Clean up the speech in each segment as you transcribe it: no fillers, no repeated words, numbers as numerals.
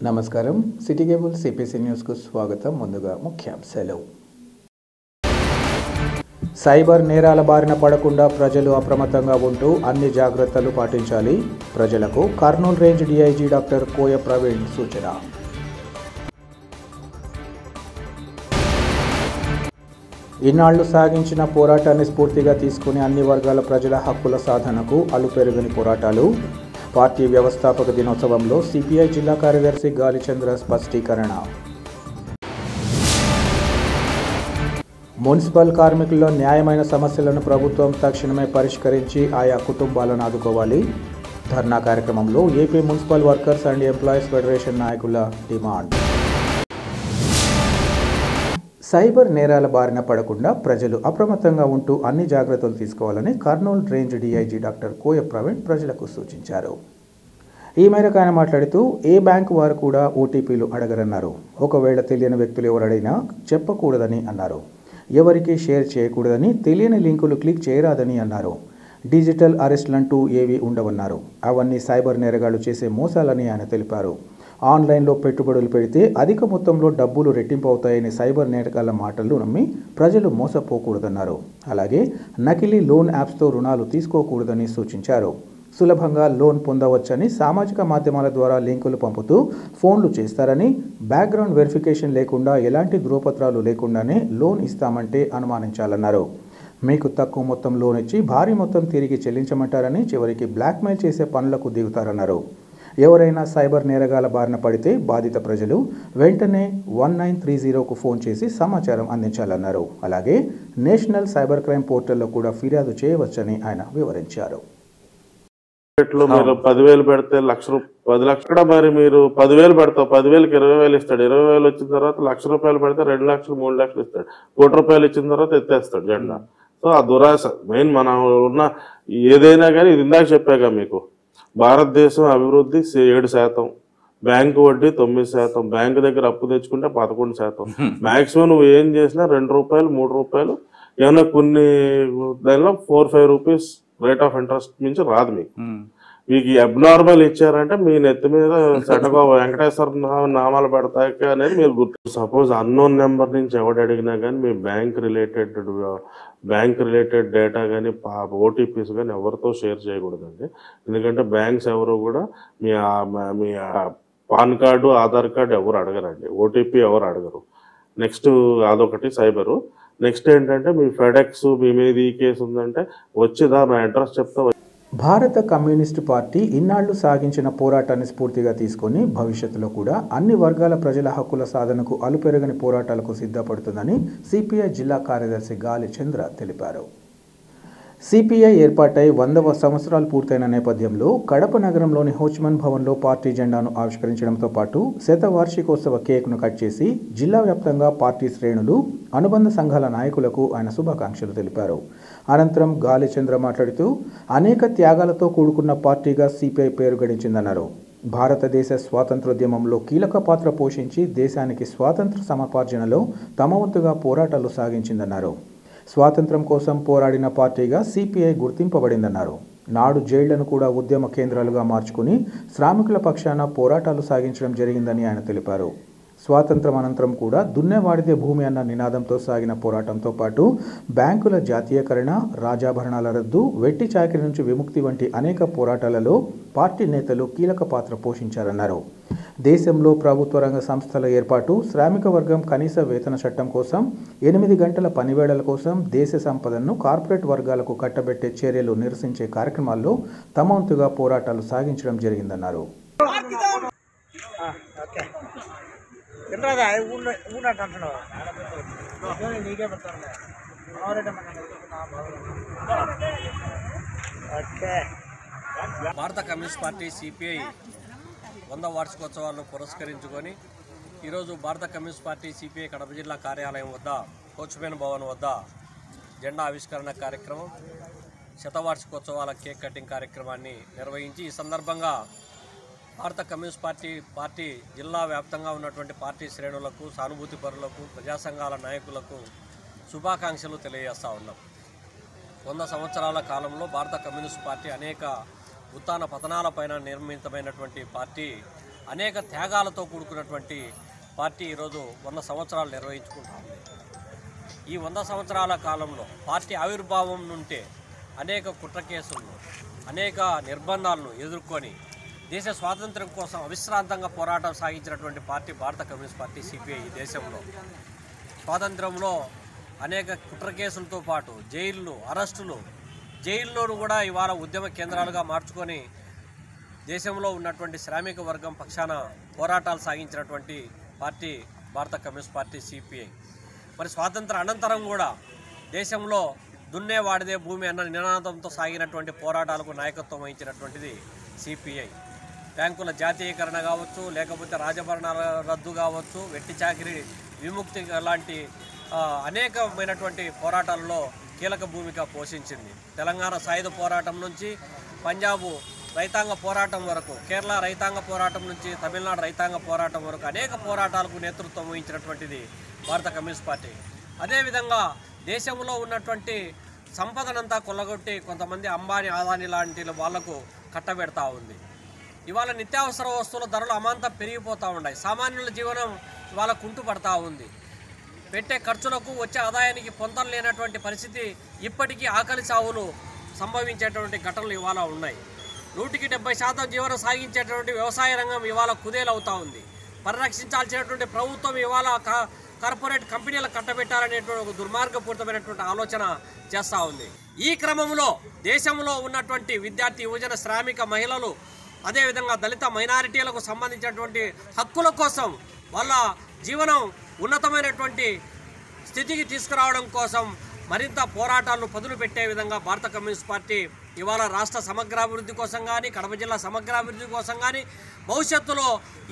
నమస్కారం. City cable CPC న్యూస్కు స్వాగతం. ముందుగా ముఖ్యాంశాలు. సైబర్ నేరాల బారిన పడకుండా ప్రజలు అప్రమత్తంగా ఉంటూ అన్ని జాగ్రత్తలు పాటించాలి. ప్రజలకు కర్నూలు రేంజ్ డీఐజీ డాక్టర్ కోయ ప్రవీణ్ సూచన. ఇన్నాళ్లు సాగించిన పోరాటాన్ని స్ఫూర్తిగా తీసుకుని అన్ని వర్గాల ప్రజల హక్కుల సాధనకు అలుపెరుగని పోరాటాలు. పార్టీ వ్యవస్థాపక దినోత్సవంలో సిపిఐ జిల్లా కార్యదర్శి గాలిచంద్ర స్పష్టీకరణ. మున్సిపల్ కార్మికుల్లో న్యాయమైన సమస్యలను ప్రభుత్వం తక్షణమే పరిష్కరించి ఆయా కుటుంబాలను ఆదుకోవాలి. ధర్నా కార్యక్రమంలో AP municipal workers and employees federation నాయకుల డిమాండ్. సైబర్ నేరాల బారిన పడకుండా ప్రజలు అప్రమత్తంగా ఉంటూ అన్ని జాగ్రత్తలు తీసుకోవాలని కర్నూలు రేంజ్ డీఐజీ డాక్టర్ కోయ ప్రవీణ్ ప్రజలకు సూచించారు. ఈ మేరకు ఆయన మాట్లాడుతూ ఏ బ్యాంకు వారు కూడా ఓటీపీలు అడగరన్నారు. ఒకవేళ తెలియని వ్యక్తులు ఎవరైనా చెప్పకూడదని అన్నారు. ఎవరికి షేర్ చేయకూడదని, తెలియని లింకులు క్లిక్ చేయరాదని అన్నారు. డిజిటల్ అరెస్టులంటూ ఏవి ఉండవన్నారు. అవన్నీ సైబర్ నేరగాళ్లు చేసే మోసాలని ఆయన తెలిపారు. ఆన్లైన్లో పెట్టుబడులు పెడితే అధిక మొత్తంలో డబ్బులు రెట్టింపు అవుతాయని సైబర్ నేరగాళ్ల మాటలు నమ్మి ప్రజలు మోసపోకూడదన్నారు. అలాగే నకిలీ లోన్ యాప్స్తో రుణాలు తీసుకోకూడదని సూచించారు. సులభంగా లోన్ పొందవచ్చని సామాజిక మాధ్యమాల ద్వారా లింకులు పంపుతూ ఫోన్లు చేస్తారని, బ్యాక్గ్రౌండ్ వెరిఫికేషన్ లేకుండా ఎలాంటి ధృవపత్రాలు లేకుండానే లోన్ ఇస్తామంటే అనుమానించాలన్నారు. మీకు తక్కువ మొత్తం లోన్ ఇచ్చి భారీ మొత్తం తిరిగి చెల్లించమంటారని, చివరికి బ్లాక్మెయిల్ చేసే పనులకు దిగుతారన్నారు. ఎవరైనా సైబర్ నేరగాల బారిన పడితే బాధిత ప్రజలు వెంటనే 1930కు ఫోన్ చేసి సమాచారం అందించాలన్నారు. అలాగే నేషనల్ సైబర్ క్రైమ్ పోర్టల్లో కూడా ఫిర్యాదు చేయవచ్చని ఆయన వివరించారు. మీరు 10,000 పెడితే 10 లక్షలు, మరి మీరు 10,000 పెడతావు, 10,000కి 20,000 ఇస్తాడు. 20,000 వచ్చిన తర్వాత ₹1,00,000 పెడితే 2 లక్షలు 3 లక్షలు ఇస్తాడు. ₹1,00,000 ఇచ్చిన తర్వాత ఎత్తేస్తాడు జెండా. సో ఆ దురాశ మెయిన్ మనం ఉన్న ఏదైనా కానీ ఇది ఇందాక చెప్పాక మీకు భారతదేశం అభివృద్ధి 7%, బ్యాంకు వడ్డీ 9%, బ్యాంకు దగ్గర అప్పు తెచ్చుకుంటే 11%. మాక్సిమం నువ్వు ఏం చేసినా ₹2, ₹3 ఏమన్నా కొన్ని దానిలో 4-5 రూపీస్ రేట్ ఆఫ్ ఇంట్రెస్ట్ నుంచి రాదు. మీకు అబ్నార్మల్ ఇచ్చారంటే మీ నెత్తి మీద సెటగో వెంకటేశ్వర నామాలు పెడతాయి అనేది మీరు గుర్తు. సపోజ్ అన్నోన్ నెంబర్ నుంచి ఎవడు అడిగినా కానీ మీ బ్యాంక్ రిలేటెడ్ డేటా కానీ ఓటీపీస్ కానీ ఎవరితో షేర్ చేయకూడదండి. ఎందుకంటే బ్యాంక్స్ ఎవరు కూడా మీ పాన్ కార్డు, ఆధార్ కార్డు ఎవరు అడగరండి. ఓటీపీ ఎవరు అడగరు. నెక్స్ట్ అదొకటి సైబరు. నెక్స్ట్ ఏంటంటే మీ ఫెడెక్స్ మీ మీద ఈ కేసు ఉందంటే వచ్చిదా నా అడ్రస్ చెప్తా. భారత కమ్యూనిస్టు పార్టీ ఇన్నాళ్లు సాగించిన పోరాటాన్ని స్ఫూర్తిగా తీసుకొని భవిష్యత్తులో కూడా అన్ని వర్గాల ప్రజల హక్కుల సాధనకు అలుపెరగని పోరాటాలకు సిద్ధపడుతుందని సిపిఐ జిల్లా కార్యదర్శి గాలిచంద్ర తెలిపారు. సిపిఐ ఏర్పాటై 100వ సంవత్సరాలు పూర్తయిన నేపథ్యంలో కడప నగరంలోని హోచ్మన్ భవన్లో పార్టీ జెండాను ఆవిష్కరించడంతో పాటు శతవార్షికోత్సవ కేక్ను కట్ చేసి జిల్లా వ్యాప్తంగా పార్టీ శ్రేణులు, అనుబంధ సంఘాల నాయకులకు ఆయన శుభాకాంక్షలు తెలిపారు. అనంతరం గాలిచంద్ర మాట్లాడుతూ అనేక త్యాగాలతో కూడుకున్న పార్టీగా సిపిఐ పేరు గడించిందన్నారు. భారతదేశ స్వాతంత్రోద్యమంలో కీలక పాత్ర పోషించి దేశానికి స్వాతంత్ర సముపార్జనలో తమ వంతుగా పోరాటాలు సాగించిందన్నారు. స్వాతంత్రం కోసం పోరాడిన పార్టీగా సిపిఐ గుర్తింపబడిందన్నారు. నాడు జైళ్లను కూడా ఉద్యమ కేంద్రాలుగా మార్చుకుని శ్రామికుల పక్షాన పోరాటాలు సాగించడం జరిగిందని ఆయన తెలిపారు. స్వాతంత్రం అనంతరం కూడా దున్నేవాడిదే భూమి అన్న నినాదంతో సాగిన పోరాటంతో పాటు బ్యాంకుల జాతీయకరణ, రాజాభరణాల రద్దు, వెట్టి చాకిరి నుంచి విముక్తి వంటి అనేక పోరాటాలలో పార్టీ నేతలు కీలక పాత్ర పోషించారన్నారు. దేశంలో ప్రభుత్వ రంగ సంస్థల ఏర్పాటు, శ్రామిక వర్గం కనీస వేతన చట్టం కోసం, 8 గంటల పనివేళల కోసం, దేశ సంపదను కార్పొరేట్ వర్గాలకు కట్టబెట్టే చర్యలు నిరసించే కార్యక్రమాల్లో తమ వంతుగా పోరాటాలు సాగించడం జరిగిందన్నారు. భారత కమ్యూనిస్ట్ పార్టీ సిపిఐ 100వ వార్షికోత్సవాలను పురస్కరించుకొని ఈరోజు భారత కమ్యూనిస్ట్ పార్టీ సిపిఐ కడప జిల్లా కార్యాలయం వద్ద హోచ్మన్ భవన్ వద్ద జెండా ఆవిష్కరణ కార్యక్రమం, శతవార్షికోత్సవాల కేక్ కటింగ్ కార్యక్రమాన్ని నిర్వహించి ఈ సందర్భంగా భారత కమ్యూనిస్ట్ పార్టీ జిల్లా వ్యాప్తంగా ఉన్నటువంటి పార్టీ శ్రేణులకు, సానుభూతి పరులకు, ప్రజా సంఘాల నాయకులకు శుభాకాంక్షలు తెలియజేస్తూ ఉన్నాం. 100 సంవత్సరాల కాలంలో భారత కమ్యూనిస్ట్ పార్టీ అనేక ఉత్థాన పతనాలపైన నిర్మితమైనటువంటి పార్టీ. అనేక త్యాగాలతో కూడుకున్నటువంటి పార్టీ ఈరోజు 100 సంవత్సరాలు నిర్వహించుకుంటా ఉంది. ఈ 100 సంవత్సరాల కాలంలో పార్టీ ఆవిర్భావం నుంటే అనేక కుట్ర కేసులను, అనేక నిర్బంధాలను ఎదుర్కొని దేశ స్వాతంత్ర్యం కోసం అవిశ్రాంతంగా పోరాటం సాగించినటువంటి పార్టీ భారత కమ్యూనిస్ట్ పార్టీ సిపిఐ. ఈ దేశంలో స్వాతంత్రంలో అనేక కుట్ర కేసులతో పాటు జైళ్ళు, అరెస్టులు, జైల్లోనూ కూడా ఇవాళ ఉద్యమ కేంద్రాలుగా మార్చుకొని దేశంలో ఉన్నటువంటి శ్రామిక వర్గం పక్షాన పోరాటాలు సాగించినటువంటి పార్టీ భారత కమ్యూనిస్ట్ పార్టీ సిపిఐ. మరి స్వాతంత్ర అనంతరం కూడా దేశంలో దున్నేవాడిదే భూమి అన్న నినాదంతో సాగినటువంటి పోరాటాలకు నాయకత్వం వహించినటువంటిది సిపిఐ. బ్యాంకుల జాతీయకరణ కావచ్చు, లేకపోతే రాజభరణాల రద్దు కావచ్చు, వెట్టి చాకిరీ విముక్తి లాంటి అనేకమైనటువంటి పోరాటాల్లో కీలక భూమిక పోషించింది. తెలంగాణ సాయుధ పోరాటం నుంచి పంజాబు రైతాంగ పోరాటం వరకు, కేరళ రైతాంగ పోరాటం నుంచి తమిళనాడు రైతాంగ పోరాటం వరకు అనేక పోరాటాలకు నేతృత్వం వహించినటువంటిది భారత కమ్యూనిస్ట్ పార్టీ. అదేవిధంగా దేశంలో ఉన్నటువంటి సంపదనంతా కొల్లగొట్టి కొంతమంది అంబానీ, అదానీ లాంటి వాళ్లకు కట్టబెడతా ఉంది. ఇవాళ నిత్యావసర వస్తువుల ధరలు అమాంతం పెరిగిపోతూ ఉన్నాయి. సామాన్యుల జీవనం ఇవాళ కుంటుపడతా ఉంది. పెట్టే ఖర్చులకు వచ్చే ఆదాయానికి పొంతం లేనటువంటి పరిస్థితి, ఇప్పటికీ ఆకలి చావులు సంభవించేటువంటి ఘటనలు ఇవాళ ఉన్నాయి. 100% జీవనం సాగించేటువంటి వ్యవసాయ రంగం ఇవాళ కుదేలవుతూ ఉంది. పరిరక్షించాల్సినటువంటి ప్రభుత్వం ఇవాళ కార్పొరేట్ కంపెనీలకు కట్టబెట్టాలనేటువంటి ఒక దుర్మార్గపూరితమైనటువంటి ఆలోచన చేస్తూ ఉంది. ఈ క్రమంలో దేశంలో ఉన్నటువంటి విద్యార్థి, యువజన, శ్రామిక మహిళలు, అదేవిధంగా దళిత మైనారిటీలకు సంబంధించినటువంటి హక్కుల కోసం, వాళ్ళ జీవనం ఉన్నతమైనటువంటి స్థితికి తీసుకురావడం కోసం మరింత పోరాటాలను పదులు పెట్టే విధంగా భారత కమ్యూనిస్ట్ పార్టీ ఇవాళ రాష్ట్ర సమగ్రాభివృద్ధి కోసం కానీ, కడప జిల్లా సమగ్రాభివృద్ధి కోసం కానీ, భవిష్యత్తులో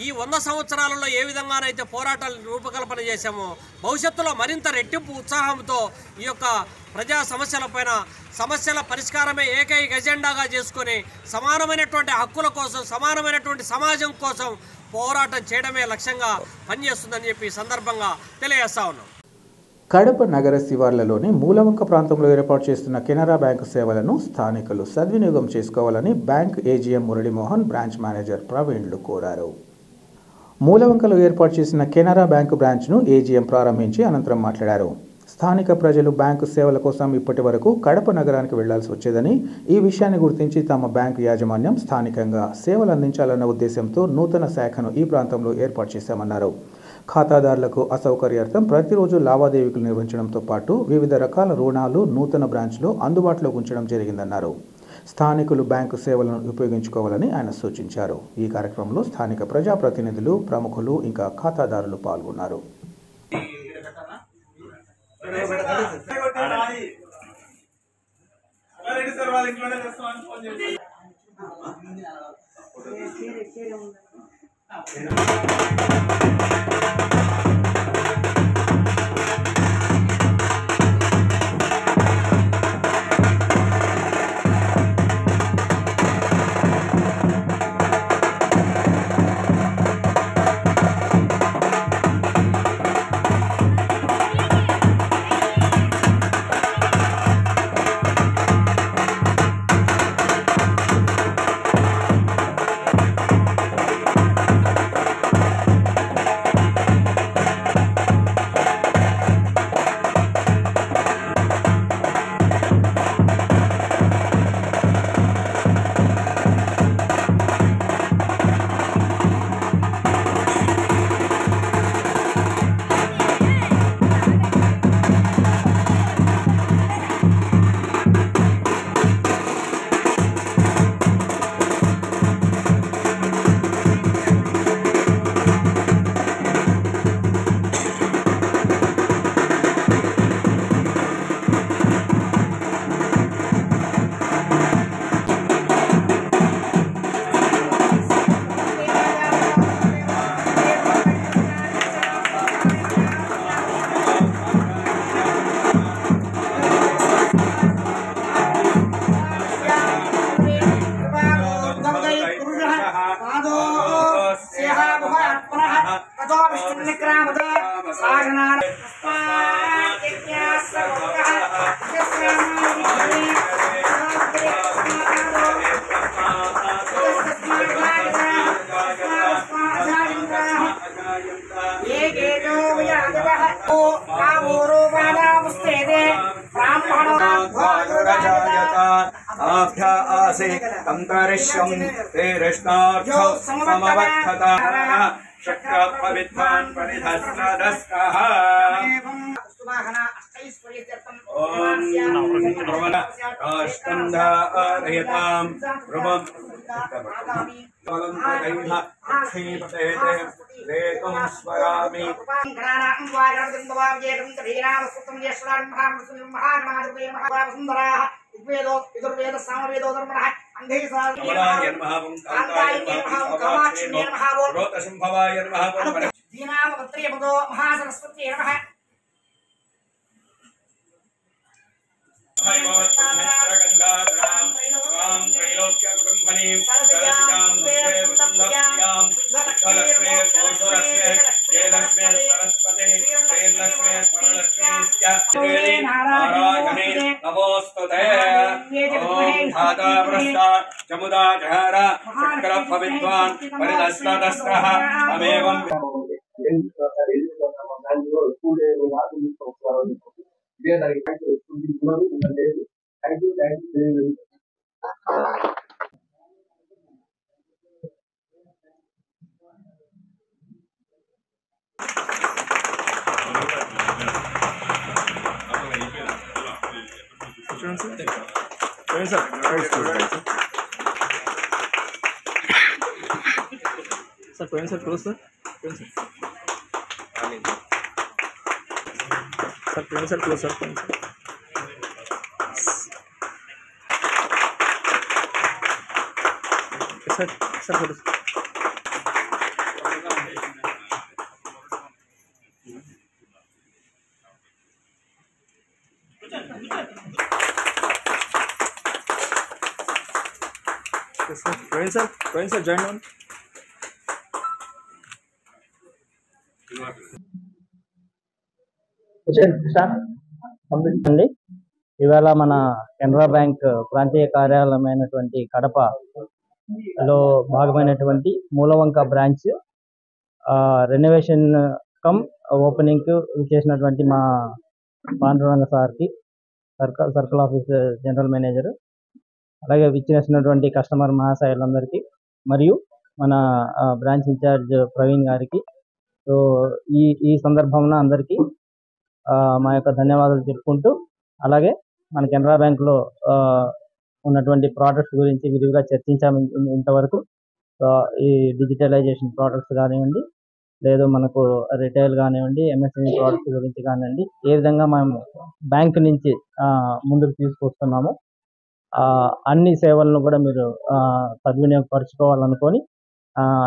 ఈ 100 సంవత్సరాలలో ఏ విధంగానైతే పోరాటాలు రూపకల్పన చేశామో భవిష్యత్తులో మరింత రెట్టింపు ఉత్సాహంతో ఈ యొక్క ప్రజా సమస్యలపైన, సమస్యల పరిష్కారమే ఏకైక ఎజెండాగా చేసుకొని సమానమైనటువంటి హక్కుల కోసం, సమానమైనటువంటి సమాజం కోసం పోరాటం చేయడమే లక్ష్యంగా పనిచేస్తుందని చెప్పి సందర్భంగా తెలియజేస్తా ఉన్నాం. కడప నగర శివార్లలోని మూలవంక ప్రాంతంలో ఏర్పాటు చేస్తున్న కెనరా బ్యాంకు సేవలను స్థానికులు సద్వినియోగం చేసుకోవాలని bank AGM Muralimohan, branch manager ప్రవీణ్లు కోరారు. మూలవంకలో ఏర్పాటు చేసిన కెనరా బ్యాంకు బ్రాంచ్ను ఏజీఎం ప్రారంభించి అనంతరం మాట్లాడారు. స్థానిక ప్రజలు బ్యాంకు సేవల కోసం ఇప్పటి వరకు కడప నగరానికి వెళ్లాల్సి వచ్చేదని, ఈ విషయాన్ని గుర్తించి తమ బ్యాంకు యాజమాన్యం స్థానికంగా సేవలు అందించాలన్న ఉద్దేశంతో నూతన శాఖను ఈ ప్రాంతంలో ఏర్పాటు చేశామన్నారు. ఖాతాదారులకు అసౌకర్యార్థం ప్రతిరోజు లావాదేవీలు నిర్వహించడంతో పాటు వివిధ రకాల రుణాలు నూతన బ్రాంచ్లో అందుబాటులో ఉంచడం జరిగిందన్నారు. స్థానికులు బ్యాంకు సేవలను ఉపయోగించుకోవాలని ఆయన సూచించారు. ఈ కార్యక్రమంలో స్థానిక ప్రజాప్రతినిధులు, ప్రముఖులు, ఇంకా ఖాతాదారులు పాల్గొన్నారు. मनसि तन्तरिष्यं ते रिष्णार्थो समवद्धता शक्रपविद्वान् परिधस्रदस्कः ओम भवन काष्ठन्धारयतां रूपं फलंदैः क्षीपतेते रेतुं स्मरामि Sir, close sir. Sir, close sir. Sir, close. When sir, join on. అండి ఇవాళ మన కెనరా బ్యాంక్ ప్రాంతీయ కార్యాలయమైనటువంటి కడపలో భాగమైనటువంటి మూలవంక బ్రాంచ్ రెనోవేషన్ కమ్ ఓపెనింగ్ కు చేసినటువంటి మా పాండురంగ సార్కి సర్కిల్ ఆఫీస్ జనరల్ మేనేజర్ అలాగే విచ్చేసినటువంటి కస్టమర్ మహాశయులందరికీ మరియు మన బ్రాంచ్ ఇన్ఛార్జ్ ప్రవీణ్ గారికి సో ఈ సందర్భంలో అందరికీ మా యొక్క ధన్యవాదాలు చెప్పుకుంటూ అలాగే మన కెనరా బ్యాంకులో ఉన్నటువంటి ప్రోడక్ట్స్ గురించి విరివిగా చర్చించాము ఇంతవరకు. ఈ డిజిటలైజేషన్ ప్రోడక్ట్స్ కానివ్వండి, లేదు మనకు రిటైల్ కానివ్వండి, ఎంఎస్ఎంఈ ప్రోడక్ట్స్ గురించి కానివ్వండి, ఏ విధంగా మేము బ్యాంక్ నుంచి ముందుకు తీసుకొస్తున్నాము అన్ని సేవలను కూడా మీరు సద్వినియోగపరచుకోవాలనుకొని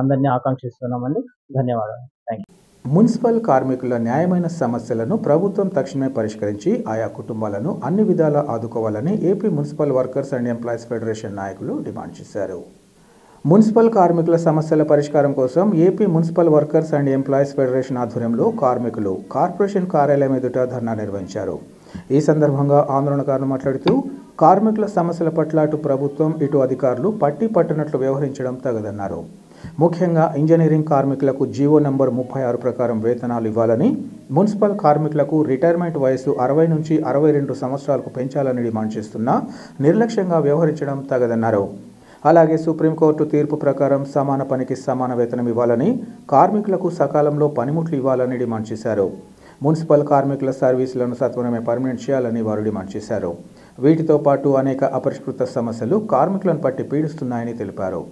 అందరినీ ఆకాంక్షిస్తున్నామండి. ధన్యవాదాలు. Thank you. మున్సిపల్ కార్మికుల న్యాయమైన సమస్యలను ప్రభుత్వం తక్షణమే పరిష్కరించి ఆయా కుటుంబాలను అన్ని విధాలా ఆదుకోవాలని AP municipal workers and employees federation నాయకులు డిమాండ్ చేశారు. మున్సిపల్ కార్మికుల సమస్యల పరిష్కారం కోసం AP municipal workers and employees federation ఆధ్వర్యంలో కార్మికులు కార్పొరేషన్ కార్యాలయం ఎదుట ధర్నా నిర్వహించారు. ఈ సందర్భంగా ఆందోళనకారులు మాట్లాడుతూ కార్మికుల సమస్యల పట్ల అటు ప్రభుత్వం ఇటు అధికారులు పట్టినట్లు వ్యవహరించడం తగదన్నారు. ముఖ్యంగా ఇంజనీరింగ్ కార్మికులకు జీవో నంబర్ 36 ప్రకారం వేతనాలు ఇవ్వాలని, మున్సిపల్ కార్మికులకు రిటైర్మెంట్ వయసు 60 నుంచి 62 సంవత్సరాలకు పెంచాలని డిమాండ్ చేస్తున్నా నిర్లక్ష్యంగా వ్యవహరించడం తగదన్నారు. అలాగే సుప్రీంకోర్టు తీర్పు ప్రకారం సమాన పనికి సమాన వేతనం ఇవ్వాలని, కార్మికులకు సకాలంలో పనిముట్లు ఇవ్వాలని డిమాండ్ చేశారు. మున్సిపల్ కార్మికుల సర్వీసులను సత్వరమే పర్మనెంట్ చేయాలని వారు డిమాండ్ చేశారు. వీటితో పాటు అనేక అపరిష్కృత సమస్యలు కార్మికులను పట్టి పీడిస్తున్నాయని తెలిపారు.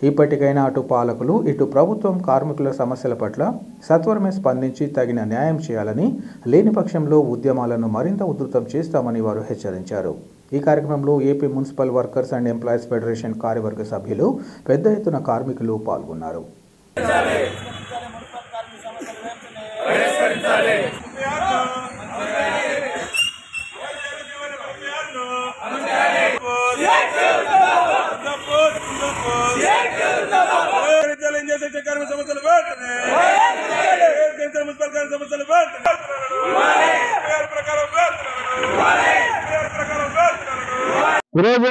ఇప్పటికైనా అటు పాలకులు ఇటు ప్రభుత్వం కార్మికుల సమస్యల పట్ల సత్వరమే స్పందించి తగిన న్యాయం చేయాలని, లేని పక్షంలో ఉద్యమాలను మరింత ఉధృతం చేస్తామని వారు హెచ్చరించారు. ఈ కార్యక్రమంలో AP municipal workers and employees federation కార్యవర్గ సభ్యులు పెద్ద ఎత్తున కార్మికులు పాల్గొన్నారు. ఈరోజు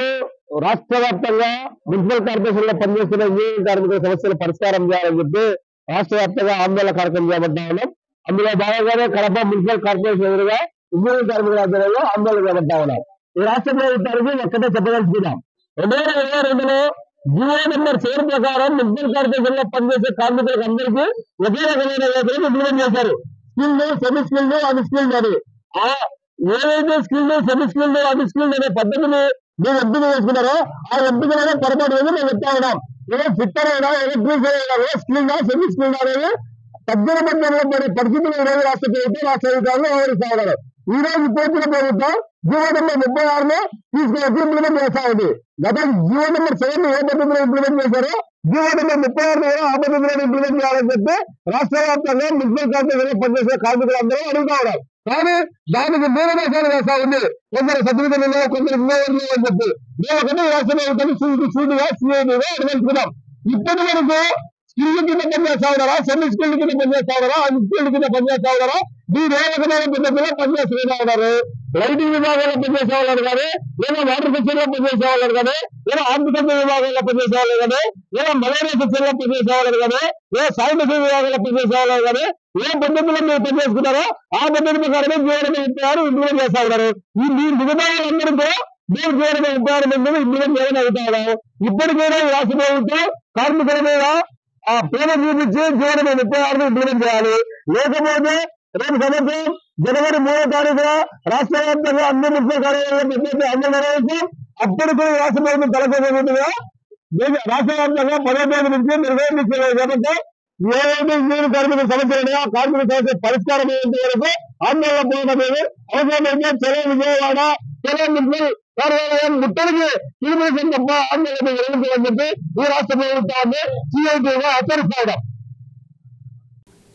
రాష్ట్ర వ్యాప్తంగా మున్సిపల్ కార్పొరేషన్ లో పనిచేస్తున్న ఇంజనీరింగ్ కార్మికుల సమస్యల పరిష్కారం చేయాలని చెప్పి రాష్ట్ర వ్యాప్తంగా ఆందోళన కార్యక్రమం చేపడతా ఉన్నాం. అందులో భాగంగానే కడప మున్సిపల్ కార్పొరేషన్ ఎదురుగా ఇంజనీరింగ్ కార్మికుల ఆధ్వర్యంలో ఆందోళన చేపడతా ఉన్నాం. ఈ రాష్ట్ర ప్రభుత్వానికి ఒక్కటే చెప్పదలుచుకున్నాం, 2022లో జీవో నెంబర్ 7 ప్రకారం మున్సిపల్ కార్పొరేషన్లో పనిచేసే కార్మికులకు అందరికీ ఒకే రకమైన వేతనం ఇంప్లిమెంట్ చేశారు. స్కిల్డ్, సెమీ స్కిల్డ్, అన్స్కిల్డ్ అని. ఏదైతే స్కిల్డ్, సెమీ స్కిల్డ్, అన్స్కిల్డ్ అనే పద్ధతిని మీరు ఎంపిక చేసుకున్నారో ఆ ఎంపికలోనే పొరపాటు అనేది మేము చెప్తా ఉన్నాం. ఏదో ఫిట్టర్ అయినా, ఎలక్ట్రీషియన్ అయినా, స్కిల్డా, సెమీ స్కిల్డ్ అనేది తగ్గిన పరిస్థితులు ఈరోజు రాష్ట్ర ప్రభుత్వం, రాష్ట్ర అధికారులు వ్యవహరిస్తా ఉన్నారు. ఈ రోజు ఇప్పుడొచ్చిన ప్రభుత్వం జీవో నెంబర్ 36 తీసుకువచ్చి ఇంప్లిమెంట్ చేస్తా ఉంది. గత జీవో నెంబర్ 7 ఏ పద్ధతిలో ఇంప్లిమెంట్ చేశారో జీవో నెంబర్ 36 ఆ పద్ధతిలో ఇంప్లిమెంట్ చేయాలని చెప్పి రాష్ట్ర వ్యాప్తంగా మున్సిపల్ కార్పొరేషన్లో పనిచేసే కార్మికులందరూ అడుగుతా ఉన్నారు. కానీ దానికి వేరే దేశాలు వేస్తా ఉంది. కొందరు సర్టిఫికెట్లు లేవు, కొందరు అని చెప్పి మేము ఒకటి రాష్ట్ర ప్రభుత్వం సూటిగా అడగలుగుతున్నాం. ఇప్పటి వరకు స్కిల్ కింద పనిచేస్తా ఉన్నారా, సెమీ స్కిల్ కింద పనిచేస్తా ఉన్నారా, అన్స్కిల్డ్ కింద పనిచేస్తా ఉన్నారా, మీరు ఏ రకమైన పద్ధతిలో పనిచేస్తున్నా ఉన్నారు? లైటింగ్ విభాగంలో పనిచేసే వాళ్ళు కానీ, లేదా వాటర్ సెక్షన్ లో పనిచేసే వాళ్ళు కానీ, లేదా హార్టికల్చర్ విభాగంలో పనిచేసే వాళ్ళు కానీ, లేదా మలేరియా సెక్షన్ లో పనిచేసే వాళ్ళు కానీ, లేదా శానిటరీ విభాగంలో పనిచేసే వాళ్ళు కానీ, ఏ పద్ధతిలో మీరు పనిచేసుకున్నారో ఆ పద్ధతి ప్రకారమే జీవన ఇంప్లిమెంట్ చేస్తా ఉన్నారు. ఈ మీరు విధానాలందరితో మీరు జీవన ఇంప్లిమెంట్ చేయడం అవుతారు. ఇప్పటికైనా ఈ రాష్ట్ర ప్రభుత్వం కార్మికుల మీద ఆ పేద చూపించి జీవన 36 ఇంప్లిమెంట్ చేయాలి. లేకపోతే రేపు సంవత్సరం జనవరి 3వ తారీఖున రాష్ట్ర వ్యాప్తంగా అన్ని మున్సిపల్ కార్యాలయాలు అమలు నిర్వహించి అప్పటి కూడా రాష్ట్ర ప్రభుత్వం తలకొంటుగా రాష్ట్ర వ్యాప్తంగా 10వ తేదీ నుంచి నిర్వహించలేదు. కాబట్టి ఏదైతే ఇంజనీర్ కార్మికుల సమస్యలు ఆ కార్మిక సమస్య పరిష్కారం అయ్యేంత వరకు ఆందోళన పోవడమేది. అవసరమైతే చెరవ విజయవాడ, చెరవ మున్సిపల్ కార్యాలయం ముట్టడికి పిలుపునిచ్చిన తప్ప ఆందోళన విరమించాలని చెప్పి ఈ రాష్ట్ర ప్రభుత్వాన్ని సిఐటిగా హెచ్చరిస్తాడు.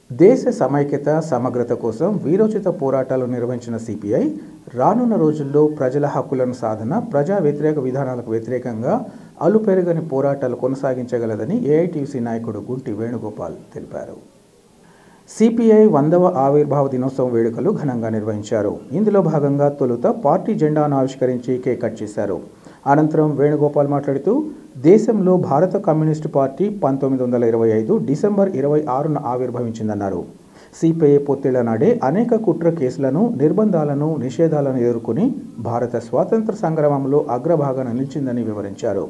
దేశ సమైక్యత, సమగ్రత కోసం వీరోచిత పోరాటాలు నిర్వహించిన సిపిఐ రానున్న రోజుల్లో ప్రజల హక్కులను సాధన, ప్రజా వ్యతిరేక విధానాలకు వ్యతిరేకంగా అలుపెరగని పోరాటాలు కొనసాగించగలదని ఏఐటీయూసీ నాయకుడు గుంటి వేణుగోపాల్ తెలిపారు. సిపిఐ 100వ ఆవిర్భావ దినోత్సవం వేడుకలు ఘనంగా నిర్వహించారు. ఇందులో భాగంగా తొలుత పార్టీ జెండాను ఆవిష్కరించి కేక్ కట్ చేశారు. అనంతరం వేణుగోపాల్ మాట్లాడుతూ దేశంలో భారత కమ్యూనిస్టు పార్టీ 1925 డిసెంబర్ 26న ఆవిర్భవించిందన్నారు. సిపిఐ పొత్తిళ్ల నాడే అనేక కుట్ర కేసులను, నిర్బంధాలను, నిషేధాలను ఎదుర్కొని భారత స్వాతంత్ర సంగ్రామంలో అగ్రభాగాన నిలిచిందని వివరించారు.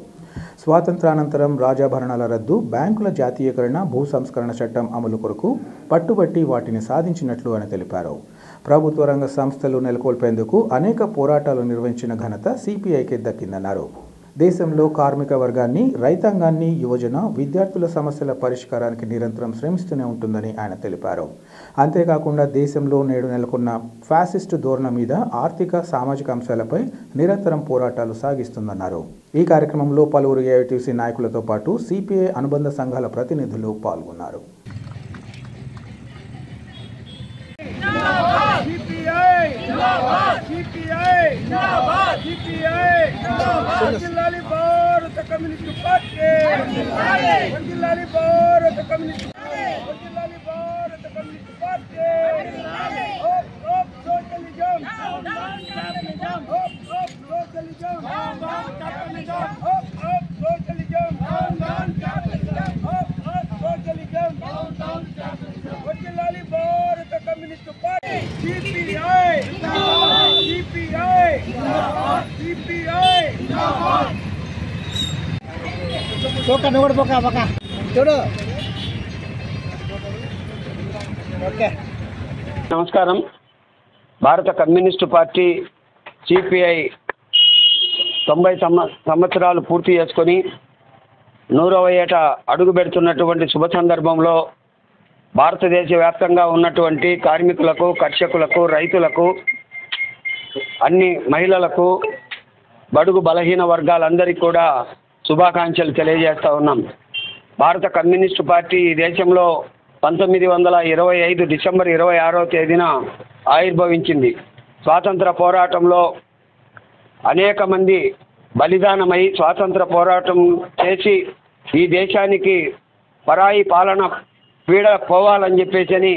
స్వాతంత్రానంతరం రాజాభరణాల రద్దు, బ్యాంకుల జాతీయకరణ, భూ సంస్కరణ చట్టం అమలు కొరకు పట్టుబట్టి వాటిని సాధించినట్లు అని తెలిపారు. ప్రభుత్వ రంగ సంస్థలు నెలకొల్పేందుకు అనేక పోరాటాలు నిర్వహించిన ఘనత సిపిఐకి దక్కిందన్నారు. దేశంలో కార్మిక వర్గాన్ని, రైతాంగాన్ని, యువజన, విద్యార్థుల సమస్యల పరిష్కారానికి నిరంతరం శ్రమిస్తూనే ఉంటుందని ఆయన తెలిపారు. అంతేకాకుండా దేశంలో నేడు నెలకొన్న ఫ్యాసిస్టు ధోరణి మీద ఆర్థిక, సామాజిక అంశాలపై నిరంతరం పోరాటాలు సాగిస్తుందన్నారు. ఈ కార్యక్రమంలో పలువురు ఏఐటీయూసీ నాయకులతో పాటు సిపిఐ అనుబంధ సంఘాల ప్రతినిధులు పాల్గొన్నారు. భారత కమ్యూనిస్ట్ పార్టీ భారత కమ్యూనిస్ట్ పార్టీ సోషలిజం వర్ధిల్లాలి భారత కమ్యూనిస్ట్ పార్టీ సిపిఐ చూడు. నమస్కారం. భారత కమ్యూనిస్టు పార్టీ సిపిఐ 90 సంవత్సరాలు పూర్తి చేసుకొని 100వ ఏట అడుగు పెడుతున్నటువంటి శుభ సందర్భంలో భారతదేశ వ్యాప్తంగా ఉన్నటువంటి కార్మికులకు, కర్షకులకు, రైతులకు, అన్ని మహిళలకు, బడుగు బలహీన వర్గాలందరికీ కూడా శుభాకాంక్షలు తెలియజేస్తూ ఉన్నాం. భారత కమ్యూనిస్టు పార్టీ ఈ దేశంలో 1925 డిసెంబర్ 26వ తేదీన ఆవిర్భవించింది. స్వాతంత్ర పోరాటంలో అనేక మంది బలిదానమై స్వాతంత్ర పోరాటం చేసి ఈ దేశానికి పరాయి పాలన పీడ పోవాలని చెప్పేసి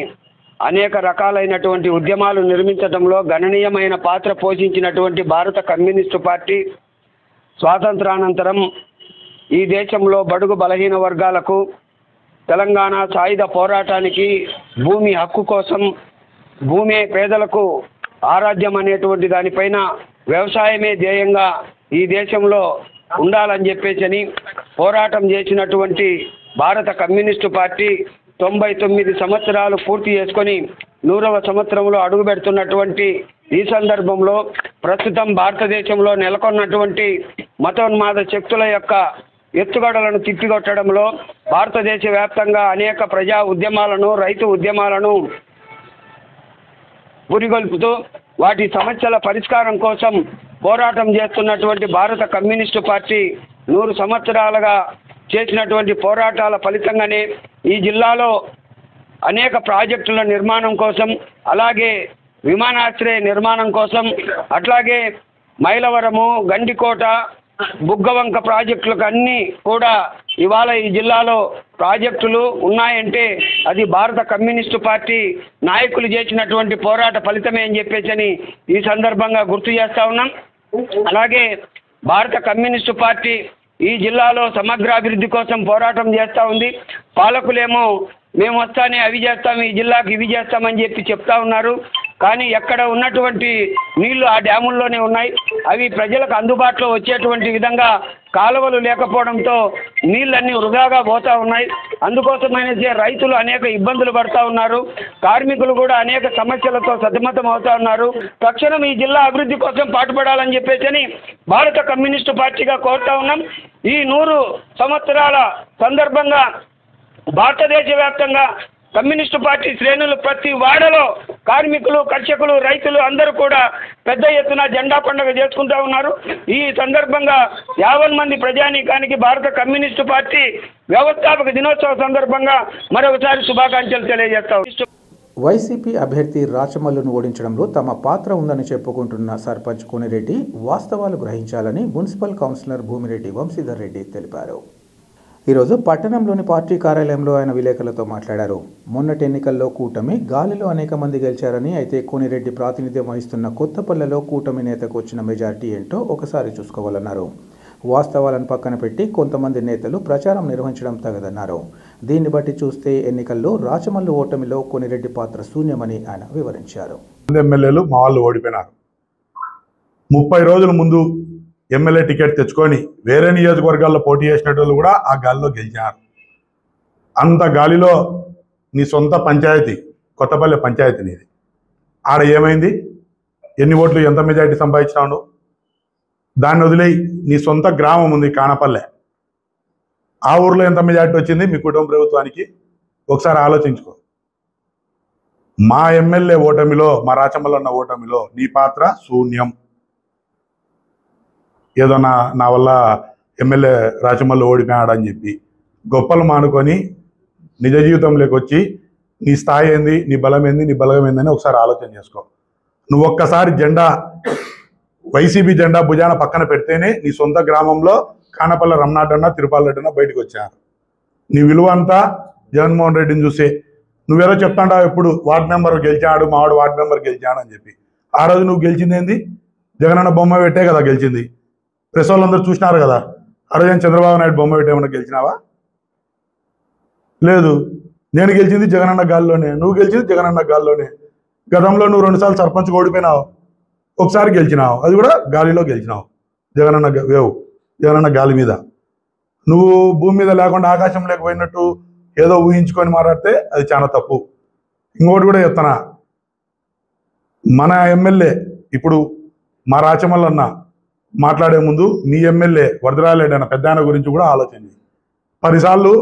అనేక రకాలైనటువంటి ఉద్యమాలు నిర్మించడంలో గణనీయమైన పాత్ర పోషించినటువంటి భారత కమ్యూనిస్టు పార్టీ స్వాతంత్రానంతరం ఈ దేశంలో బడుగు బలహీన వర్గాలకు, తెలంగాణ సాయుధ పోరాటానికి, భూమి హక్కు కోసం, భూమి పేదలకు ఆరాధ్యం అనేటువంటి దానిపైన వ్యవసాయమే ధ్యేయంగా ఈ దేశంలో ఉండాలని చెప్పేసి పోరాటం చేసినటువంటి భారత కమ్యూనిస్టు పార్టీ 99 సంవత్సరాలు పూర్తి చేసుకొని 100వ సంవత్సరంలో అడుగు పెడుతున్నటువంటి ఈ సందర్భంలో ప్రస్తుతం భారతదేశంలో నెలకొన్నటువంటి మతోన్మాద శక్తుల యొక్క ఎత్తుగడలను తిప్పికొట్టడంలో భారతదేశ వ్యాప్తంగా అనేక ప్రజా ఉద్యమాలను రైతు ఉద్యమాలను పురిగొల్పుతూ వాటి సమస్యల పరిష్కారం కోసం పోరాటం చేస్తున్నటువంటి భారత కమ్యూనిస్టు పార్టీ 100 సంవత్సరాలుగా చేసినటువంటి పోరాటాల ఫలితంగానే ఈ జిల్లాలో అనేక ప్రాజెక్టుల నిర్మాణం కోసం, అలాగే విమానాశ్రయ నిర్మాణం కోసం, అట్లాగే మైలవరము, గండికోట, బుగ్గవంక ప్రాజెక్టులకు అన్నీ కూడా ఇవాళ ఈ జిల్లాలో ప్రాజెక్టులు ఉన్నాయంటే అది భారత కమ్యూనిస్టు పార్టీ నాయకులు చేసినటువంటి పోరాట ఫలితమే అని చెప్పేసి ఈ సందర్భంగా గుర్తు చేస్తా ఉన్నాం. అలాగే భారత కమ్యూనిస్టు పార్టీ ఈ జిల్లాలో సమగ్రాభివృద్ధి కోసం పోరాటం చేస్తూ ఉంది. పాలకులేమో మేము వస్తానే అవి చేస్తాం, ఈ జిల్లాకి ఇవి చేస్తామని చెప్పి చెప్తా ఉన్నారు. కానీ ఎక్కడ ఉన్నటువంటి నీళ్లు ఆ డ్యాముల్లోనే ఉన్నాయి. అవి ప్రజలకు అందుబాటులో వచ్చేటువంటి విధంగా కాలువలు లేకపోవడంతో నీళ్ళన్నీ వృధాగా పోతూ ఉన్నాయి. అందుకోసమైనా రైతులు అనేక ఇబ్బందులు పడుతూ ఉన్నారు. కార్మికులు కూడా అనేక సమస్యలతో సతమతం అవుతూ ఉన్నారు. తక్షణం ఈ జిల్లా అభివృద్ధి కోసం పాటుపడాలని చెప్పేసి భారత కమ్యూనిస్టు పార్టీగా కోరుతా ఉన్నాం. ఈ 100 సంవత్సరాల సందర్భంగా భారతదేశ వ్యాప్తంగా కమ్యూనిస్టు పార్టీ శ్రేణులు ప్రతి వాడలో కార్మికులు, కర్షకులు, రైతులు అందరూ కూడా పెద్ద ఎత్తున జెండా పండుగ చేసుకుంటూ ఉన్నారు. ఈ సందర్భంగా 50 మంది ప్రజానీకానికి భారత కమ్యూనిస్టు పార్టీ వ్యవస్థాపక దినోత్సవ సందర్భంగా మరొకసారి శుభాకాంక్షలు తెలియజేస్తాం. వైసీపీ అభ్యర్థి రాచమల్లును ఓడించడంలో తమ పాత్ర ఉందని చెప్పుకుంటున్న సర్పంచ్ కోనిరెడ్డి వాస్తవాలు గ్రహించాలని మున్సిపల్ కౌన్సిలర్ భూమిరెడ్డి వంశీధర్ రెడ్డి తెలిపారు. ఈరోజు పట్టణంలోని పార్టీ కార్యాలయంలో ఆయన విలేకరులతో మాట్లాడారు. మొన్నటి ఎన్నికల్లో కూటమి గాలిలో అనేక మంది గెలిచారని, అయితే కోనిరెడ్డి ప్రాతినిధ్యం వహిస్తున్న కొత్తపల్లెలో కూటమి నేతకు వచ్చిన మెజారిటీ ఏంటో ఒకసారి చూసుకోవాలన్నారు. వాస్తవాలను పక్కన పెట్టి కొంతమంది నేతలు ప్రచారం నిర్వహించడం తగదన్నారు. దీన్ని బట్టి చూస్తే ఎన్నికల్లో రాచమల్లు ఓటమిలో కోనిరెడ్డి పాత్ర శూన్యమని ఆయన వివరించారు. ఎమ్మెల్యేలు మా వాళ్ళు ఓడిపోయినారు. 30 రోజుల ముందు ఎమ్మెల్యే టికెట్ తెచ్చుకొని వేరే నియోజకవర్గాల్లో పోటీ చేసిన వాళ్ళు కూడా ఆ గాలిలో గెలిచారు. అంత గాలిలో నీ సొంత పంచాయతీ కొత్తపల్లి పంచాయతీ నీది. ఆడ ఏమైంది? ఎన్ని ఓట్లు, ఎంత మెజారిటీ సంపాదించినావు? దాన్ని వదిలేయి నీ సొంత గ్రామం ఉంది కానపల్లె, ఆ ఊర్లో ఎంత మెజారిటీ వచ్చింది మీ కుటుంబ ప్రభుత్వానికి? ఒకసారి ఆలోచించుకో. మా ఎమ్మెల్యే ఓటమిలో, మా రాచమల్లన్న ఓటమిలో నీ పాత్ర శూన్యం. ఏదో నా వల్ల ఎమ్మెల్యే రాచమల్లు ఓడిపోయాడని చెప్పి గొప్పలు మానుకొని నిజ జీవితంలోకి వచ్చి నీ స్థాయి ఏంది, నీ బలం ఏంది, నీ బలగం ఏందని ఒకసారి ఆలోచన చేసుకో. నువ్వు ఒక్కసారి జెండా, వైసీపీ జెండా భుజాన పక్కన పెడితేనే నీ సొంత గ్రామంలో కానపల్లి రమనాథన్న, తిరుపాలరెడ్డన్న బయటకు వచ్చారు. నీ విలువ అంతా జగన్మోహన్ రెడ్డిని చూసే. నువ్వేదో చెప్తాంటావు ఎప్పుడు వార్డు మెంబర్ గెలిచాడు, మావాడు వార్డు మెంబర్ గెలిచాడు అని చెప్పి. ఆ రోజు నువ్వు గెలిచింది ఏంది? జగనన్న బొమ్మ పెట్టే కదా గెలిచింది. ప్రెస్ వాళ్ళందరూ చూసినారు కదా. ఆ రోజు చంద్రబాబు నాయుడు బొమ్మ పెట్టి ఏమన్నా గెలిచినావా? లేదు. నేను గెలిచింది జగనన్న గాల్లోనే, నువ్వు గెలిచింది జగనన్న గాల్లోనే. గతంలో నువ్వు 2 సార్లు సర్పంచ్ ఓడిపోయినావు, ఒకసారి గెలిచినావు, అది కూడా గాలిలో గెలిచినావు. జగనన్న గాలి మీద. నువ్వు భూమి మీద లేకుండా ఆకాశం లేకపోయినట్టు ఏదో ఊహించుకొని మాట్లాడితే అది చాలా తప్పు. ఇంకోటి కూడా చెప్తానా, మన ఎమ్మెల్యే ఇప్పుడు మా రాచమల్లన్న మాట్లాడే ముందు మీ ఎమ్మెల్యే వరదరాజరెడ్డి అన్న పెద్ద ఆయన గురించి కూడా ఆలోచించి. 10 సార్లు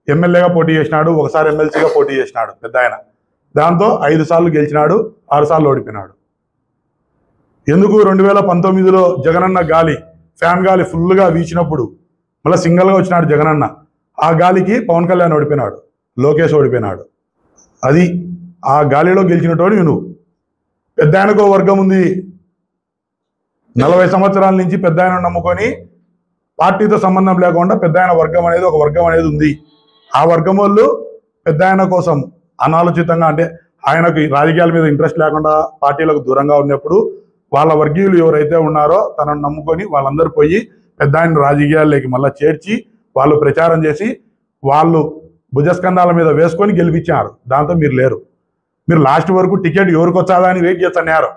ఎమ్మెల్యేగా పోటీ చేసినాడు, ఒకసారి ఎమ్మెల్సీగా పోటీ చేసినాడు పెద్ద ఆయన. దాంతో 5 సార్లు గెలిచినాడు, 6 సార్లు ఓడిపోయినాడు. ఎందుకు 2019లో జగనన్న గాలి, ఫ్యాన్ గాలి ఫుల్గా వీచినప్పుడు మళ్ళీ సింగల్గా వచ్చినాడు జగనన్న. ఆ గాలికి పవన్ కళ్యాణ్ ఓడిపోయినాడు, లోకేష్ ఓడిపోయినాడు. అది ఆ గాలిలో గెలిచినటోడు నువ్వు. పెద్ద ఆయనకు వర్గం ఉంది. 40 సంవత్సరాల నుంచి పెద్ద ఆయన నమ్ముకొని పార్టీతో సంబంధం లేకుండా పెద్ద ఆయన వర్గం అనేది ఒక వర్గం అనేది ఉంది. ఆ వర్గం వాళ్ళు పెద్ద ఆయన కోసం అనాలోచితంగా, అంటే ఆయనకు రాజకీయాల మీద ఇంట్రెస్ట్ లేకుండా పార్టీలకు దూరంగా ఉన్నప్పుడు వాళ్ళ వర్గీయులు ఎవరైతే ఉన్నారో తనను నమ్ముకొని వాళ్ళందరూ పోయి పెద్ద ఆయన రాజకీయాల్లోకి మళ్ళీ చేర్చి వాళ్ళు ప్రచారం చేసి వాళ్ళు భుజస్కంధాల మీద వేసుకొని గెలిపించారు. దాంతో మీరు లేరు. మీరు లాస్ట్ వరకు టికెట్ ఎవరికి వచ్చాదా అని వెయిట్ చేస్తున్నారు.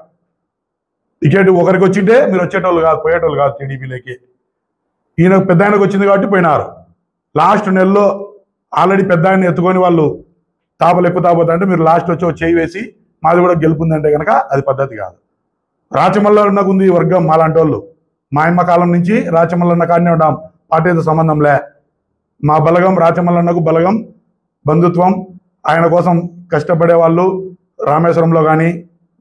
టికెట్ ఒకరికి వచ్చింటే మీరు వచ్చేటోళ్ళు కాదు, పోయేటోళ్ళు కాదు టీడీపీలోకి. ఈయనకు పెద్ద ఆయనకు వచ్చింది కాబట్టి పోయినారు. లాస్ట్ నెలలో ఆల్రెడీ పెద్ద ఆయన ఎత్తుకొని వాళ్ళు తాపలు ఎక్కువ తాపోతా అంటే మీరు లాస్ట్ వచ్చి చేయి వేసి మాది కూడా గెలుపుందంటే కనుక అది పద్ధతి కాదు. రాచమల్లన్నకు ఉంది ఈ వర్గం మాలాంటి వాళ్ళు. మా అమ్మ కాలం నుంచి రాచమల్లన్న కాడనే ఉన్నాం, పార్టీతో సంబంధంలే. మా బలగం రాచమల్లన్నకు బలగం, బంధుత్వం, ఆయన కోసం కష్టపడే వాళ్ళు రామేశ్వరంలో కానీ,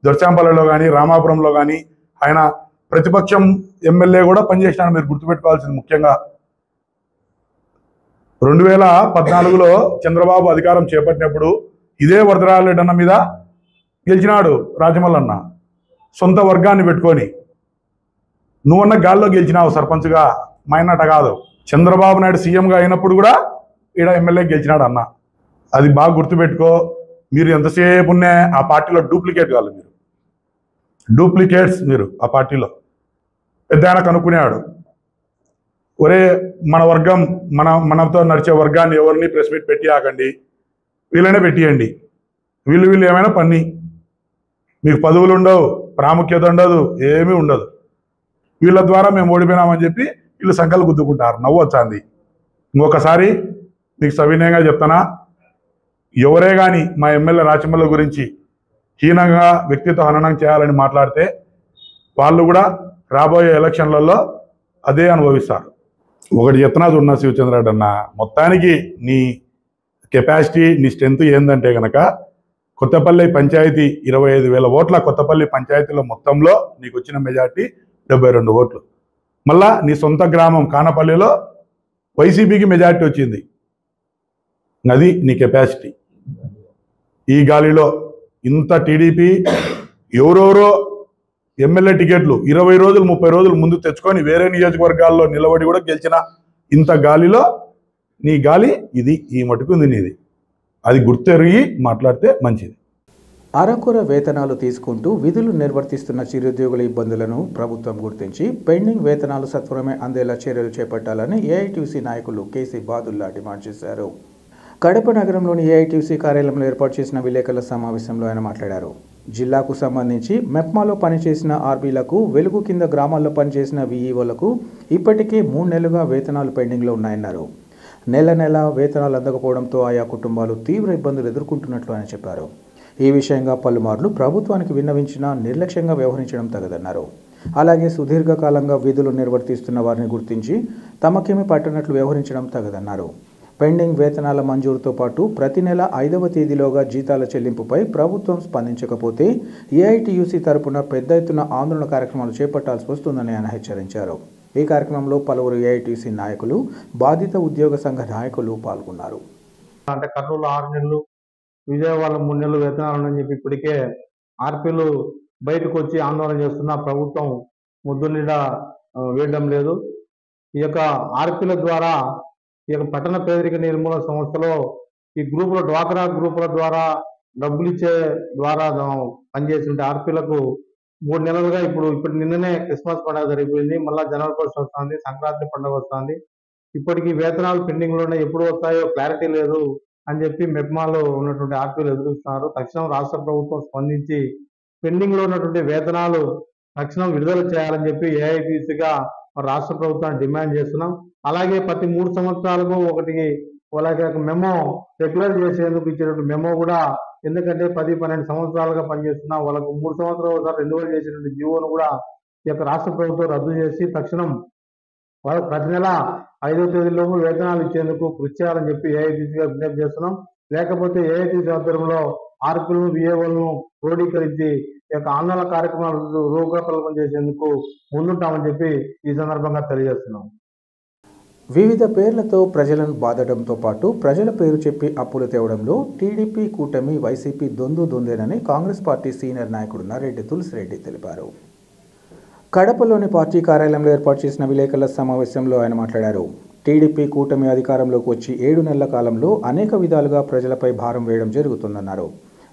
దొర్చాంపల్లిలో కానీ, రామాపురంలో కానీ ఆయన ప్రతిపక్షం ఎమ్మెల్యే కూడా పనిచేసినాడు. మీరు గుర్తుపెట్టుకోవాల్సింది ముఖ్యంగా 2014లో చంద్రబాబు అధికారం చేపట్టినప్పుడు ఇదే వరదరాజరెడ్డి అన్న మీద గెలిచినాడు రాజమల్లన్న, సొంత వర్గాన్ని పెట్టుకొని. నువ్వన్న గాల్లో గెలిచినావు సర్పంచ్గా, మైనట కాదు. చంద్రబాబు నాయుడు సీఎంగా అయినప్పుడు కూడా ఈడ ఎమ్మెల్యే గెలిచినాడు అన్న. అది బాగా గుర్తుపెట్టుకో. మీరు ఎంతసేపు ఉన్నా ఆ పార్టీలో డూప్లికేట్ కాదు, మీరు డూప్లికేట్స్. మీరు ఆ పార్టీలో పెద్ద ఆయన కనుక్కునేవాడు, ఒరే మన వర్గం మనతో నడిచే వర్గాన్ని ఎవరిని ప్రెస్ మీట్ పెట్టి ఆకండి, వీళ్ళనే పెట్టియండి. వీళ్ళు ఏమైనా పని, మీకు పదవులు ఉండవు, ప్రాముఖ్యత ఉండదు, ఏమీ ఉండదు. వీళ్ళ ద్వారా మేము ఓడిపోయినామని చెప్పి వీళ్ళు సంకలు గుద్దుకుంటారు. నవ్వు వచ్చింది. ఇంకొకసారి మీకు సవినయంగా చెప్తానా, ఎవరే కానీ మా ఎమ్మెల్యే రాచమల్ల గురించి హీనంగా వ్యక్తిత్వ హననం చేయాలని మాట్లాడితే వాళ్ళు కూడా రాబోయే ఎలక్షన్లలో అదే అనుభవిస్తారు. ఒకటి చెప్తున్నా చూడన్నా శివచంద్రరెడ్డి అన్న, మొత్తానికి నీ కెపాసిటీ, నీ స్ట్రెంత్ ఏందంటే కనుక కొత్తపల్లి పంచాయతీ 25,000 ఓట్ల కొత్తపల్లి పంచాయతీలో మొత్తంలో నీకు వచ్చిన మెజార్టీ 72 ఓట్లు. మళ్ళా నీ సొంత గ్రామం కానపల్లిలో వైసీపీకి మెజార్టీ వచ్చింది. అది నీ కెపాసిటీ. ఈ గాలిలో ఇంత టీడీపీ ఎవరెవరో ఎమ్మెల్యే టికెట్లు 20 రోజులు 30 రోజులు ముందు తెచ్చుకొని వేరే నియోజకవర్గాల్లో నిలబడి కూడా గెలిచిన ఇంత గాలిలో నీ గాలి ఇది, ఈ మటుకుంది నీది. అది గుర్తెరిగి మాట్లాడితే మంచిది. అరకొర వేతనాలు తీసుకుంటూ విధులు నిర్వర్తిస్తున్న చిరుద్యోగుల ఇబ్బందులను ప్రభుత్వం గుర్తించి పెండింగ్ వేతనాలు సత్వరమే అందేలా చర్యలు చేపట్టాలని ఏఐటీయూసీ నాయకులు కేసీ బాదుల్లా డిమాండ్ చేశారు. కడప నగరంలోని ఏఐటీయూసీ కార్యాలయంలో ఏర్పాటు చేసిన విలేకరుల సమావేశంలో ఆయన మాట్లాడారు. జిల్లాకు సంబంధించి మెప్మాలో పనిచేసిన ఆర్బీలకు, వెలుగు కింద గ్రామాల్లో పనిచేసిన వీఈఓలకు ఇప్పటికే 3 నెలలుగా వేతనాలు పెండింగ్లో ఉన్నాయన్నారు. నెల వేతనాలు అందకపోవడంతో ఆయా కుటుంబాలు తీవ్ర ఇబ్బందులు ఎదుర్కొంటున్నట్లు ఆయన చెప్పారు. ఈ విషయంగా పలుమార్లు ప్రభుత్వానికి విన్నవించినా నిర్లక్ష్యంగా వ్యవహరించడం తగదన్నారు. అలాగే సుదీర్ఘకాలంగా విధులు నిర్వర్తిస్తున్న వారిని గుర్తించి తమకేమీ పట్టనట్లు వ్యవహరించడం తగదన్నారు. పెండింగ్ వేతనాల మంజూరుతో పాటు ప్రతి నెల 5వ తేదీలోగా జీతాల చెల్లింపుపై ప్రభుత్వం స్పందించకపోతే ఏఐటీయూసీ తరపున పెద్ద ఎత్తున ఆందోళన కార్యక్రమాలు చేపట్టాల్సి వస్తుందని ఆయన హెచ్చరించారు. ఈ కార్యక్రమంలో పలువురు ఏఐటీయూసీ నాయకులు, బాధిత ఉద్యోగ సంఘ నాయకులు పాల్గొన్నారు. అంటే కర్నూలు 6 నెలలు, విజయవాడ 3 నెలలు వేతనాలు అని చెప్పి ఇప్పటికే ఆర్పీలు బయటకు వచ్చి ఆందోళన చేస్తున్న ప్రభుత్వం ముద్దు నిండా వేయడం లేదు. ఈ యొక్క ఆర్పీల ద్వారా ఈ యొక్క పట్టణ పేదరిక నిర్మూలన సంస్థలో ఈ గ్రూపుల, డ్వాక్రా గ్రూపుల ద్వారా డబ్బులు ఇచ్చే ద్వారా పనిచేస్తుంటే ఆర్పీలకు 3 నెలలుగా ఇప్పుడు నిన్ననే క్రిస్మస్ పండుగ జరిగిపోయింది. మళ్ళీ జనవరి 1 వస్తుంది, సంక్రాంతి పండుగ వస్తుంది. ఇప్పటికీ వేతనాలు పెండింగ్లోనే, ఎప్పుడు వస్తాయో క్లారిటీ లేదు అని చెప్పి మెప్మాలో ఉన్నటువంటి ఆర్పీలు ఎదురుస్తున్నారు. తక్షణం రాష్ట్ర ప్రభుత్వం స్పందించి పెండింగ్లో ఉన్నటువంటి వేతనాలు తక్షణం విడుదల చేయాలని చెప్పి ఏఐటీయూసీగా రాష్ట్ర ప్రభుత్వాన్ని డిమాండ్ చేస్తున్నాం. అలాగే ప్రతి 3 సంవత్సరాలకు వాళ్ళకి మెమో రెగ్యులర్ చేసేందుకు ఇచ్చినటువంటి మెమో కూడా, ఎందుకంటే 10-12 సంవత్సరాలుగా పనిచేస్తున్నా వాళ్ళకు 3 సంవత్సరాలు ఒకసారి రెన్యువల్ చేసినటువంటి జీవోను కూడా ఈ యొక్క రాష్ట్ర ప్రభుత్వం రద్దు చేసి తక్షణం వాళ్ళకు ప్రతి నెల 5వ తేదీలోపు వేతనాలు ఇచ్చేందుకు కృషి చేయాలని చెప్పి ఏఐటీసీగా విజ్ఞప్తి చేస్తున్నాం. లేకపోతే ఏఐటీసీ ఆధ్వర్యంలో ఆర్పీలను, విఏఓలను క్రోడీకరించి ఈ యొక్క ఆందోళన కార్యక్రమాలు రూపకల్పన చేసేందుకు ముందుంటామని చెప్పి ఈ సందర్భంగా తెలియజేస్తున్నాం. వివిధ పేర్లతో ప్రజలను బాధడంతో పాటు ప్రజల పేరు చెప్పి అప్పులు తేవడంలో టీడీపీ కూటమి, వైసీపీ దొందేనని కాంగ్రెస్ పార్టీ సీనియర్ నాయకుడు నరెడ్డి తులసిరెడ్డి తెలిపారు. కడపలోని పార్టీ కార్యాలయంలో ఏర్పాటు చేసిన విలేకరుల సమావేశంలో ఆయన మాట్లాడారు. టీడీపీ కూటమి అధికారంలోకి వచ్చి 7 నెలల కాలంలో అనేక విధాలుగా ప్రజలపై భారం వేయడం జరుగుతుందన్నారు.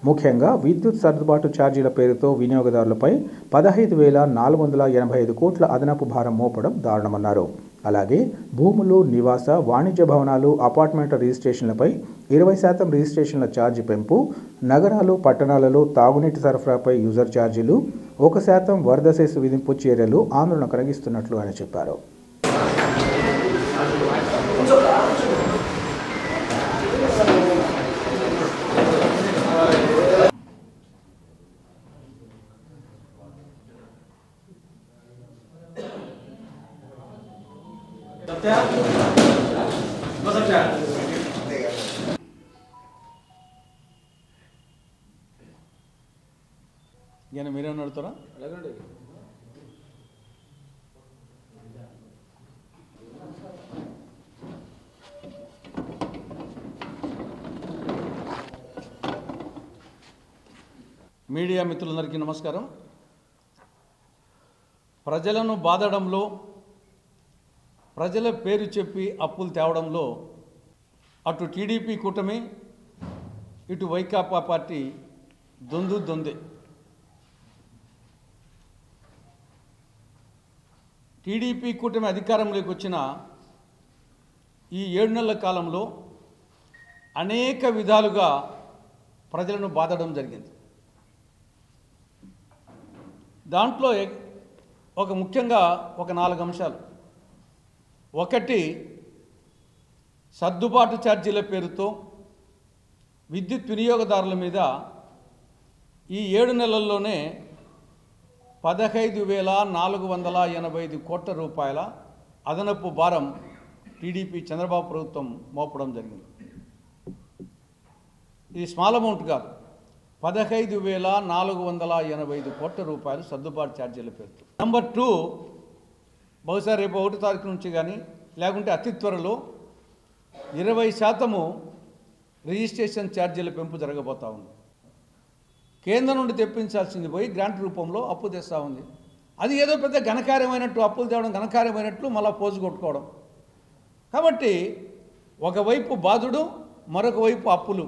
ముఖ్యంగా విద్యుత్ సర్దుబాటు ఛార్జీల పేరుతో వినియోగదారులపై 15,485 కోట్ల అదనపు భారం మోపడం దారుణమన్నారు. అలాగే భూములు, నివాస, వాణిజ్య భవనాలు, అపార్ట్మెంట్ల రిజిస్ట్రేషన్లపై 20% రిజిస్ట్రేషన్ల ఛార్జీ పెంపు, నగరాలు, పట్టణాలలో తాగునీటి సరఫరాపై యూజర్ ఛార్జీలు, 1% వరద సెస్ విధింపు చర్యలు ఆందోళన కలిగిస్తున్నట్లు ఆయన చెప్పారు. ఇంకా మీరేమన్నా అడుగుతారా? మీడియా మిత్రులందరికీ నమస్కారం. ప్రజలను బాధడంలో, ప్రజల పేరు చెప్పి అప్పులు తేవడంలో అటు టీడీపీ కూటమి ఇటు వైకాపా పార్టీ దొందే. టీడీపీ కూటమి అధికారంలోకి వచ్చిన ఈ 7 నెలల కాలంలో అనేక విధాలుగా ప్రజలను బాధడం జరిగింది. దాంట్లో ముఖ్యంగా ఒక 4 అంశాలు. ఒకటి, సర్దుబాటు ఛార్జీల పేరుతో విద్యుత్ వినియోగదారుల మీద ఈ 7 నెలల్లోనే 15,485 కోట్ల రూపాయల అదనపు భారం టీడీపీ చంద్రబాబు ప్రభుత్వం మోపడం జరిగింది. ఇది స్మాల్ అమౌంట్ కాదు, 15,485 కోట్ల రూపాయలు సర్దుబాటు ఛార్జీల పేరుతో. నెంబర్ 2, బహుశా రేపు 1 తారీఖు నుంచి కానీ లేకుంటే అతి త్వరలో 20% రిజిస్ట్రేషన్ ఛార్జీల పెంపు జరగబోతూ ఉంది. కేంద్రం నుండి తెప్పించాల్సింది పోయి గ్రాంట్ రూపంలో అప్పు తెస్తూ ఉంది. అది ఏదో పెద్ద ఘనకార్యమైనట్టు, అప్పులు తేవడం ఘనకార్యమైనట్లు మళ్ళీ పోజు కొట్టుకోవడం. కాబట్టి ఒకవైపు బాధుడు, మరొక వైపు అప్పులు.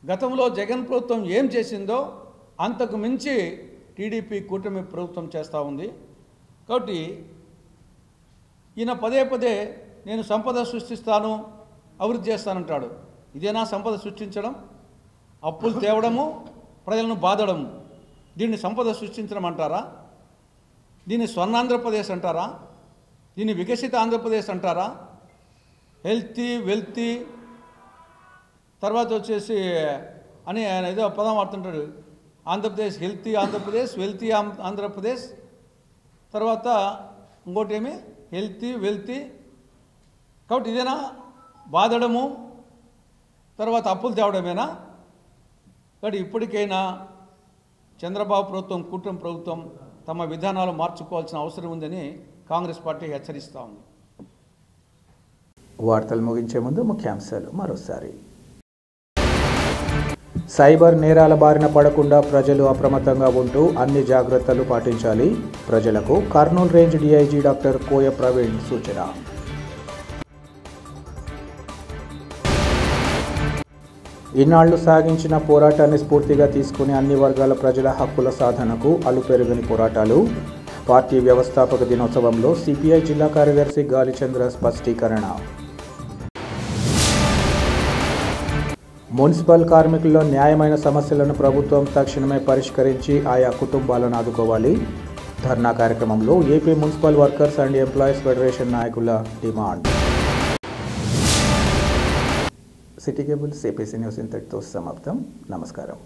గతంలో జగన్ ప్రభుత్వం ఏం చేసిందో అంతకు మించి టీడీపీ కూటమి ప్రభుత్వం చేస్తూ ఉంది. కాబట్టి ఈయన పదే నేను సంపద సృష్టిస్తాను, అభివృద్ధి చేస్తానంటాడు. ఇదేనా సంపద సృష్టించడం? అప్పులు తేవడము, ప్రజలను బాధడము, దీన్ని సంపద సృష్టించడం అంటారా? దీన్ని స్వర్ణాంధ్రప్రదేశ్ అంటారా? దీన్ని వికసిత ఆంధ్రప్రదేశ్ అంటారా? హెల్తీ, వెల్తీ, తర్వాత వచ్చేసి అని ఆయన ఏదో పదం వాడుతుంటాడు. ఆంధ్రప్రదేశ్ హెల్తీ ఆంధ్రప్రదేశ్, వెల్తీ ఆంధ్రప్రదేశ్, తర్వాత ఇంకోటి ఏమి హెల్తీ, వెల్తీ. కాబట్టి ఇదేనా బాధడము, తర్వాత అప్పులు తేవడమేనా? కాబట్టి ఇప్పటికైనా చంద్రబాబు ప్రభుత్వం, కూటమి ప్రభుత్వం తమ విధానాలు మార్చుకోవాల్సిన అవసరం ఉందని కాంగ్రెస్ పార్టీ హెచ్చరిస్తూ ఉంది. వార్తలు ముగించే ముందు ముఖ్యాంశాలు మరోసారి. సైబర్ నేరాల బారిన పడకుండా ప్రజలు అప్రమత్తంగా ఉంటూ అన్ని జాగ్రత్తలు పాటించాలి. ప్రజలకు కర్నూలు రేంజ్ డీఐజీ డాక్టర్ కోయ ప్రవీణ్ సూచన. ఇన్నాళ్లు సాగించిన పోరాటాన్ని స్ఫూర్తిగా తీసుకుని అన్ని వర్గాల ప్రజల హక్కుల సాధనకు అలుపెరుగని పోరాటాలు. పార్టీ వ్యవస్థాపక దినోత్సవంలో సిపిఐ జిల్లా కార్యదర్శి గాలిచంద్ర స్పష్టీకరణ. మున్సిపల్ కార్మికుల్లో న్యాయమైన సమస్యలను ప్రభుత్వం తక్షణమే పరిష్కరించి ఆయా కుటుంబాలను ఆదుకోవాలి. ధర్నా కార్యక్రమంలో AP municipal workers and employees federation నాయకుల డిమాండ్. సిటీ కేబుల్స్ ఏపీసీ న్యూస్ ఇంతటితో సమాప్తం. నమస్కారం.